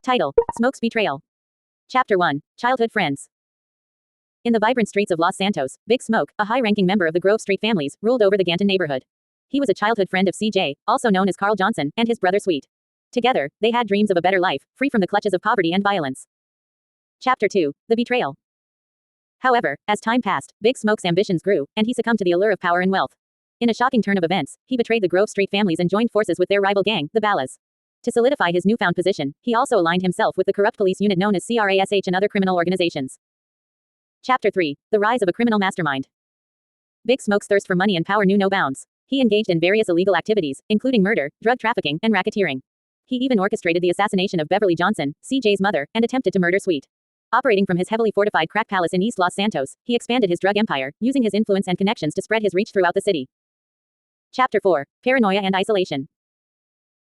Title: Smoke's Betrayal. Chapter 1: Childhood Friends. In the vibrant streets of Los Santos, Big Smoke, a high-ranking member of the Grove Street families, ruled over the Ganton neighborhood. He was a childhood friend of CJ, also known as Carl Johnson, and his brother Sweet. Together, they had dreams of a better life, free from the clutches of poverty and violence. Chapter 2: The Betrayal. However, as time passed, Big Smoke's ambitions grew, and he succumbed to the allure of power and wealth. In a shocking turn of events, he betrayed the Grove Street families and joined forces with their rival gang, the Ballas. To solidify his newfound position, he also aligned himself with the corrupt police unit known as CRASH and other criminal organizations. Chapter 3: The Rise of a Criminal Mastermind. Big Smoke's thirst for money and power knew no bounds. He engaged in various illegal activities, including murder, drug trafficking, and racketeering. He even orchestrated the assassination of Beverly Johnson, CJ's mother, and attempted to murder Sweet. Operating from his heavily fortified crack palace in East Los Santos, he expanded his drug empire, using his influence and connections to spread his reach throughout the city. Chapter 4: Paranoia and Isolation.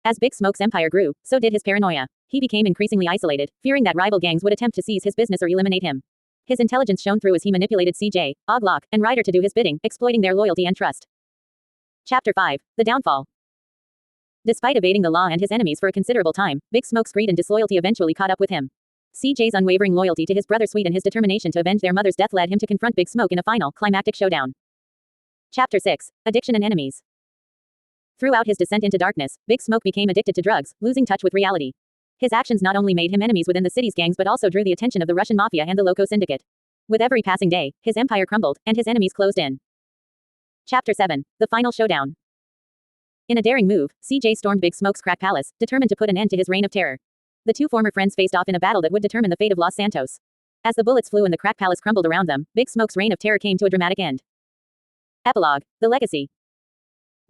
As Big Smoke's empire grew, so did his paranoia. He became increasingly isolated, fearing that rival gangs would attempt to seize his business or eliminate him. His intelligence shone through as he manipulated CJ, Oglock, and Ryder to do his bidding, exploiting their loyalty and trust. Chapter 5: The Downfall. Despite evading the law and his enemies for a considerable time, Big Smoke's greed and disloyalty eventually caught up with him. CJ's unwavering loyalty to his brother Sweet and his determination to avenge their mother's death led him to confront Big Smoke in a final, climactic showdown. Chapter 6: Addiction and Enemies. Throughout his descent into darkness, Big Smoke became addicted to drugs, losing touch with reality. His actions not only made him enemies within the city's gangs but also drew the attention of the Russian Mafia and the Loco Syndicate. With every passing day, his empire crumbled, and his enemies closed in. Chapter 7: The Final Showdown. In a daring move, CJ stormed Big Smoke's crack palace, determined to put an end to his reign of terror. The two former friends faced off in a battle that would determine the fate of Los Santos. As the bullets flew and the crack palace crumbled around them, Big Smoke's reign of terror came to a dramatic end. Epilogue: The Legacy.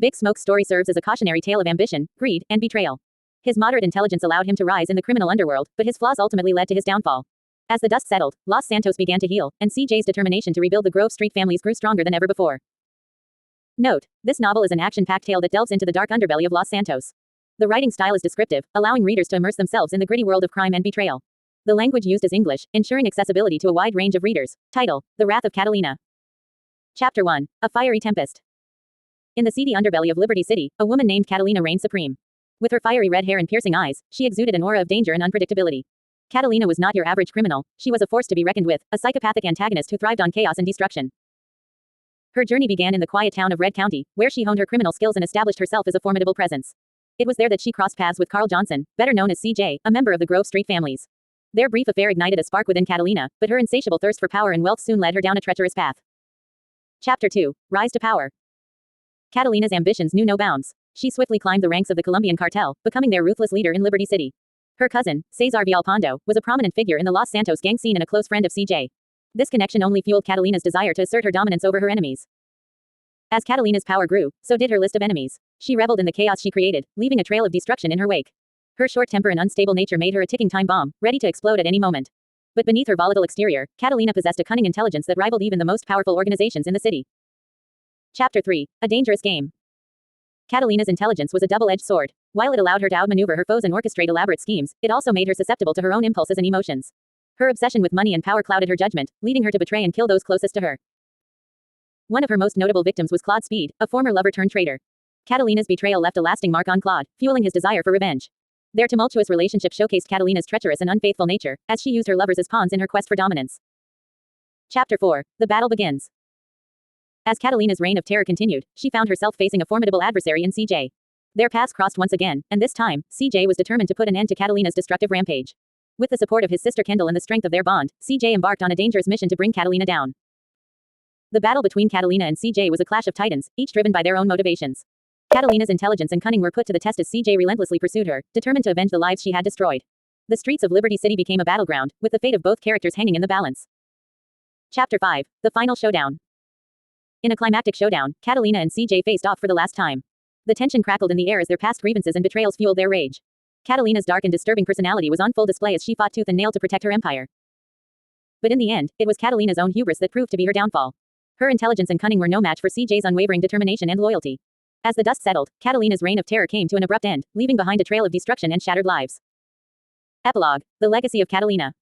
Big Smoke's story serves as a cautionary tale of ambition, greed, and betrayal. His moderate intelligence allowed him to rise in the criminal underworld, but his flaws ultimately led to his downfall. As the dust settled, Los Santos began to heal, and CJ's determination to rebuild the Grove Street families grew stronger than ever before. Note: this novel is an action-packed tale that delves into the dark underbelly of Los Santos. The writing style is descriptive, allowing readers to immerse themselves in the gritty world of crime and betrayal. The language used is English, ensuring accessibility to a wide range of readers. Title: The Wrath of Catalina. Chapter 1: A Fiery Tempest. In the seedy underbelly of Liberty City, a woman named Catalina reigned supreme. With her fiery red hair and piercing eyes, she exuded an aura of danger and unpredictability. Catalina was not your average criminal, she was a force to be reckoned with, a psychopathic antagonist who thrived on chaos and destruction. Her journey began in the quiet town of Red County, where she honed her criminal skills and established herself as a formidable presence. It was there that she crossed paths with Carl Johnson, better known as CJ, a member of the Grove Street families. Their brief affair ignited a spark within Catalina, but her insatiable thirst for power and wealth soon led her down a treacherous path. Chapter 2: Rise to Power. Catalina's ambitions knew no bounds. She swiftly climbed the ranks of the Colombian cartel, becoming their ruthless leader in Liberty City. Her cousin, Cesar Villalpando, was a prominent figure in the Los Santos gang scene and a close friend of CJ. This connection only fueled Catalina's desire to assert her dominance over her enemies. As Catalina's power grew, so did her list of enemies. She reveled in the chaos she created, leaving a trail of destruction in her wake. Her short temper and unstable nature made her a ticking time bomb, ready to explode at any moment. But beneath her volatile exterior, Catalina possessed a cunning intelligence that rivaled even the most powerful organizations in the city. Chapter 3: A Dangerous Game. Catalina's intelligence was a double-edged sword. While it allowed her to outmaneuver her foes and orchestrate elaborate schemes, it also made her susceptible to her own impulses and emotions. Her obsession with money and power clouded her judgment, leading her to betray and kill those closest to her. One of her most notable victims was Claude Speed, a former lover-turned-traitor. Catalina's betrayal left a lasting mark on Claude, fueling his desire for revenge. Their tumultuous relationship showcased Catalina's treacherous and unfaithful nature, as she used her lovers as pawns in her quest for dominance. Chapter 4: The Battle Begins. As Catalina's reign of terror continued, she found herself facing a formidable adversary in CJ. Their paths crossed once again, and this time, CJ was determined to put an end to Catalina's destructive rampage. With the support of his sister Kendall and the strength of their bond, CJ embarked on a dangerous mission to bring Catalina down. The battle between Catalina and CJ was a clash of titans, each driven by their own motivations. Catalina's intelligence and cunning were put to the test as CJ relentlessly pursued her, determined to avenge the lives she had destroyed. The streets of Liberty City became a battleground, with the fate of both characters hanging in the balance. Chapter 5: The Final Showdown. In a climactic showdown, Catalina and CJ faced off for the last time. The tension crackled in the air as their past grievances and betrayals fueled their rage. Catalina's dark and disturbing personality was on full display as she fought tooth and nail to protect her empire. But in the end, it was Catalina's own hubris that proved to be her downfall. Her intelligence and cunning were no match for CJ's unwavering determination and loyalty. As the dust settled, Catalina's reign of terror came to an abrupt end, leaving behind a trail of destruction and shattered lives. Epilogue: The Legacy of Catalina.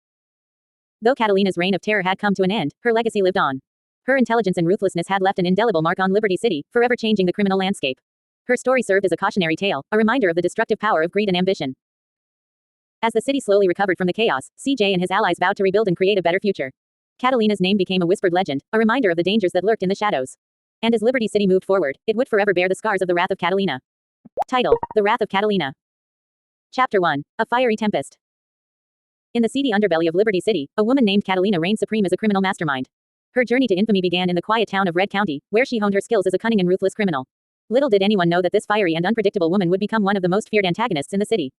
Though Catalina's reign of terror had come to an end, her legacy lived on. Her intelligence and ruthlessness had left an indelible mark on Liberty City, forever changing the criminal landscape. Her story served as a cautionary tale, a reminder of the destructive power of greed and ambition. As the city slowly recovered from the chaos, CJ and his allies vowed to rebuild and create a better future. Catalina's name became a whispered legend, a reminder of the dangers that lurked in the shadows. And as Liberty City moved forward, it would forever bear the scars of the wrath of Catalina. Title: The Wrath of Catalina. Chapter 1: A Fiery Tempest. In the seedy underbelly of Liberty City, a woman named Catalina reigned supreme as a criminal mastermind. Her journey to infamy began in the quiet town of Red County, where she honed her skills as a cunning and ruthless criminal. Little did anyone know that this fiery and unpredictable woman would become one of the most feared antagonists in the city.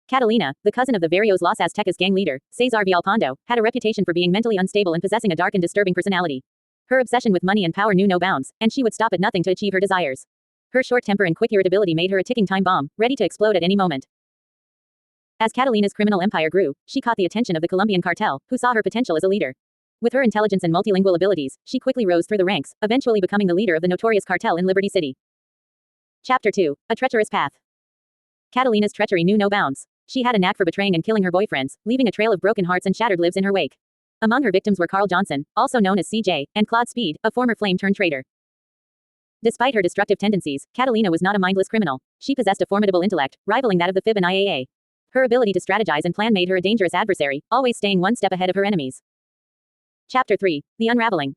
Catalina, the cousin of the Varios Los Aztecas gang leader, Cesar Villalpando, had a reputation for being mentally unstable and possessing a dark and disturbing personality. Her obsession with money and power knew no bounds, and she would stop at nothing to achieve her desires. Her short temper and quick irritability made her a ticking time bomb, ready to explode at any moment. As Catalina's criminal empire grew, she caught the attention of the Colombian cartel, who saw her potential as a leader. With her intelligence and multilingual abilities, she quickly rose through the ranks, eventually becoming the leader of the notorious cartel in Liberty City. Chapter 2: A Treacherous Path. Catalina's treachery knew no bounds. She had a knack for betraying and killing her boyfriends, leaving a trail of broken hearts and shattered lives in her wake. Among her victims were Carl Johnson, also known as CJ, and Claude Speed, a former flame-turned-traitor. Despite her destructive tendencies, Catalina was not a mindless criminal. She possessed a formidable intellect, rivaling that of the FIB and IAA. Her ability to strategize and plan made her a dangerous adversary, always staying one step ahead of her enemies. Chapter 3: The Unraveling.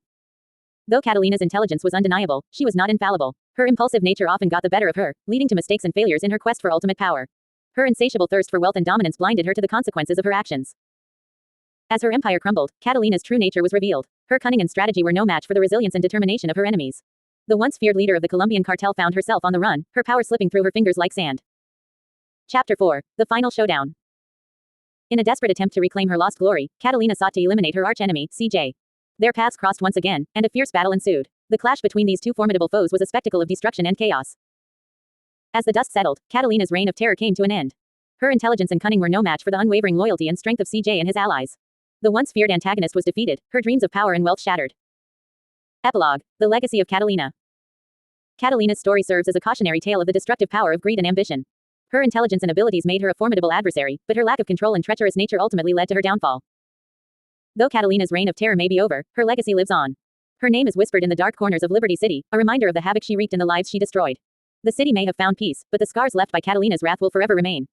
Though Catalina's intelligence was undeniable, she was not infallible. Her impulsive nature often got the better of her, leading to mistakes and failures in her quest for ultimate power. Her insatiable thirst for wealth and dominance blinded her to the consequences of her actions. As her empire crumbled, Catalina's true nature was revealed. Her cunning and strategy were no match for the resilience and determination of her enemies. The once feared leader of the Colombian cartel found herself on the run, her power slipping through her fingers like sand. Chapter 4: The Final Showdown. In a desperate attempt to reclaim her lost glory, Catalina sought to eliminate her arch-enemy, CJ. Their paths crossed once again, and a fierce battle ensued. The clash between these two formidable foes was a spectacle of destruction and chaos. As the dust settled, Catalina's reign of terror came to an end. Her intelligence and cunning were no match for the unwavering loyalty and strength of CJ and his allies. The once feared antagonist was defeated, her dreams of power and wealth shattered. Epilogue: The Legacy of Catalina. Catalina's story serves as a cautionary tale of the destructive power of greed and ambition. Her intelligence and abilities made her a formidable adversary, but her lack of control and treacherous nature ultimately led to her downfall. Though Catalina's reign of terror may be over, her legacy lives on. Her name is whispered in the dark corners of Liberty City, a reminder of the havoc she wreaked and the lives she destroyed. The city may have found peace, but the scars left by Catalina's wrath will forever remain.